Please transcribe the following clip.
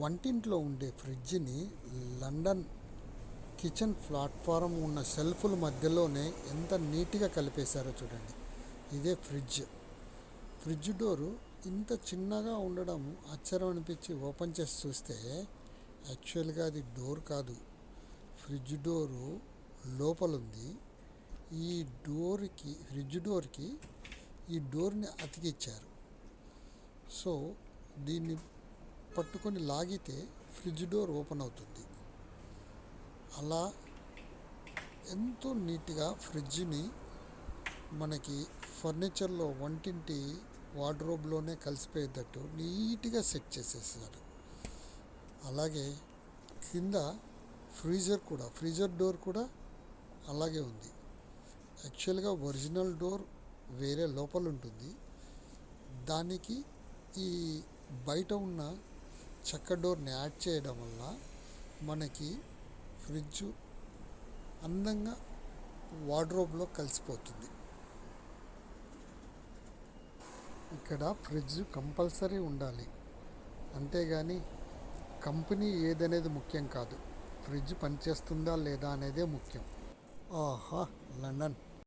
వంటింట్లో ఉండే ఫ్రిడ్జ్ని London kitchen platform ఉన్న షెల్ఫ్ల మధ్యలోనే ఎంత నీట్గా కలిపేశారో చూడండి. ఇదే ఫ్రిడ్జ్ డోరు ఇంత చిన్నగా ఉండడం ఆశ్చర్యం అనిపించి ఓపెన్ చేసి చూస్తే యాక్చువల్గా అది డోర్ కాదు, ఫ్రిడ్జ్ డోరు లోపలుంది. ఈ ఫ్రిడ్జ్ డోర్కి ఈ డోర్ని అతికిచ్చారు. సో దీన్ని పట్టుకొని లాగితే ఫ్రిడ్జ్ డోర్ ఓపెన్ అవుతుంది. అలా ఎంతో నీట్గా ఫ్రిడ్జ్ని మనకి ఫర్నిచర్లో వంటింటి వార్డ్రోబ్లోనే కలిసిపోయేటట్టు నీట్గా సెట్ చేసేసాడు. అలాగే కింద ఫ్రీజర్ డోర్ కూడా అలాగే ఉంది. యాక్చువల్గా ఒరిజినల్ డోర్ వేరే లోపల ఉంటుంది. దానికి ఈ బయట ఉన్న చెక్క డోర్ని యాడ్ చేయడం వల్ల మనకి ఫ్రిడ్జ్ అందంగా వార్డ్రోబ్లో కలిసిపోతుంది. ఇక్కడ ఫ్రిడ్జ్ కంపల్సరీ ఉండాలి, అంతేగాని కంపెనీ ఏదనేది ముఖ్యం కాదు, ఫ్రిడ్జ్ పనిచేస్తుందా లేదా అనేదే ముఖ్యం. ఆహా లండన్.